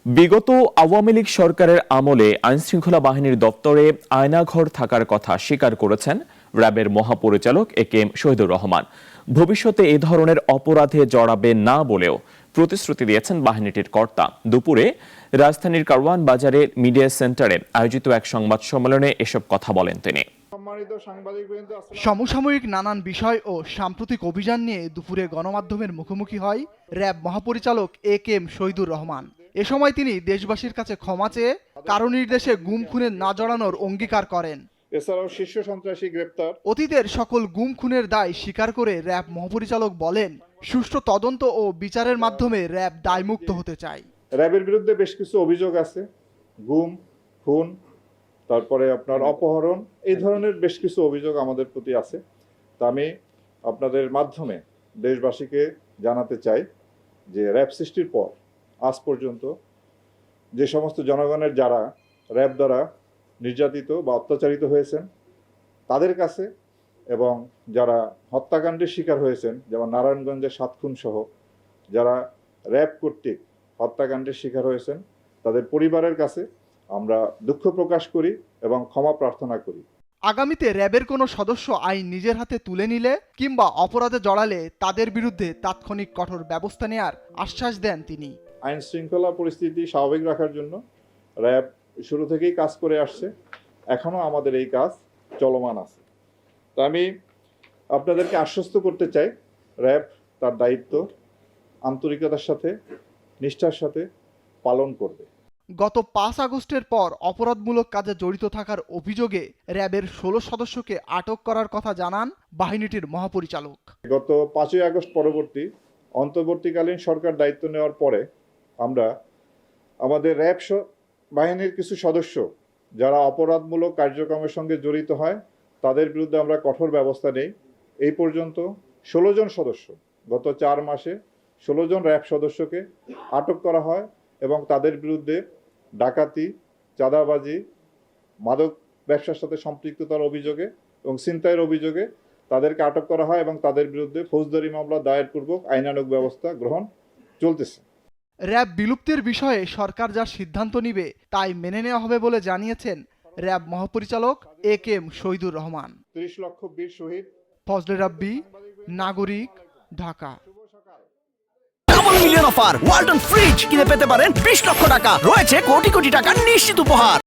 বিগত আওয়ামী লীগ সরকারের আমলে আইনশৃঙ্খলা বাহিনীর দপ্তরে আয়নাঘর থাকার কথা স্বীকার করেছেন র্যাবের মহাপরিচালক একেএম শহীদুর রহমান। ভবিষ্যতে এ ধরনের অপরাধে জড়াবে না বলেও প্রতিশ্রুতি দিয়েছেন বাহিনীটির কর্তা। দুপুরে রাজধানীর কারওয়ান বাজারের মিডিয়া সেন্টারে আয়োজিত এক সংবাদ সম্মেলনে এসব কথা বলেন তিনি। সমসাময়িক নানান বিষয় ও সাম্প্রতিক অভিযান নিয়ে দুপুরে গণমাধ্যমের মুখোমুখি হয় র্যাব মহাপরিচালক একেএম শহীদুর রহমান। এ সময় তিনি দেশবাসীর কাছে ক্ষমা চেয়ে কারো নির্দেশে গুম খুনে না জড়ানোর অঙ্গীকার করেন। এছাড়াও শীর্ষ সন্ত্রাসী গ্রেপ্তার। অতীতের সকল গুম খুনের দায় স্বীকার করে র্যাব মহাপরিচালক বলেন, সুষ্ঠু তদন্ত ও বিচারের মাধ্যমে র্যাব দায়মুক্ত হতে চায়। র্যাবের বিরুদ্ধে বেশ কিছু অভিযোগ আছে, গুম, খুন, তারপরে আপনার অপহরণ, এই ধরনের বেশ কিছু অভিযোগ আমাদের প্রতি আছে। তা আমি আপনাদের মাধ্যমে দেশবাসীকে জানাতে চাই যে র্যাব সৃষ্টির পর আজ পর্যন্ত যে সমস্ত জনগণের যারা র্যাব দ্বারা নির্যাতিত বা অত্যাচারিত হয়েছেন তাদের কাছে, এবং যারা হত্যাকাণ্ডের শিকার হয়েছেন, যেমন নারায়ণগঞ্জের 7 খুন সহ যারা র্যাব কর্তৃক হত্যাকাণ্ডের শিকার হয়েছেন তাদের পরিবারের কাছে আমরা দুঃখ প্রকাশ করি এবং ক্ষমা প্রার্থনা করি। আগামীতে র্যাবের কোনো সদস্য আইন নিজের হাতে তুলে নিলে কিংবা অপরাধে জড়ালে তাদের বিরুদ্ধে তাৎক্ষণিক কঠোর ব্যবস্থা নেয়ার আশ্বাস দেন তিনি। আইন শৃঙ্খলা পরিস্থিতি স্বাভাবিক রাখার জন্য র্যাব শুরু থেকেই কাজ করে আসছে, এখনো আমাদের এই কাজ চলমান আছে। তো আমি আপনাদেরকে আশ্বস্ত করতে চাই, র্যাব তার দায়িত্ব আন্তরিকতার সাথে, নিষ্ঠার সাথে পালন করবে। গত 5 আগস্টের পর অপরাধমূলক কাজে জড়িত থাকার অভিযোগে র্যাবের 16 সদস্যকে আটক করার কথা জানান বাহিনীটির মহাপরিচালক। গত 5ই আগস্ট পরবর্তী অন্তর্বর্তীকালীন সরকার দায়িত্ব নেওয়ার পরে আমরা আমাদের র্যাব বাহিনীর কিছু সদস্য যারা অপরাধমূলক কার্যক্রমের সঙ্গে জড়িত হয় তাদের বিরুদ্ধে আমরা কঠোর ব্যবস্থা নেই। এই পর্যন্ত 16 জন সদস্য, গত 4 মাসে 16 জন র্যাব সদস্যকে আটক করা হয় এবং তাদের বিরুদ্ধে ডাকাতি, চাঁদাবাজি, মাদক ব্যবসার সাথে সম্পৃক্ততার অভিযোগে এবং ছিনতাইয়ের অভিযোগে তাদেরকে আটক করা হয় এবং তাদের বিরুদ্ধে ফৌজদারি মামলা দায়েরপূর্বক আইনানুগ ব্যবস্থা গ্রহণ চলতেছে। র্যাব বিলুপ্তির বিষয়ে সরকার যা সিদ্ধান্ত নিবে তাই মেনে নেওয়া হবে বলে জানিয়েছেন র্যাব মহাপরিচালক একেএম শহীদুর রহমান। 30 লক্ষ বীর শহীদ। ফজলে রাব্বি, নাগরিক, Dhaka. Double million offer Walton fridge কিনে পেতে পারেন 20 লক্ষ টাকা, রয়েছে কোটি কোটি টাকার নিশ্চিত উপহার।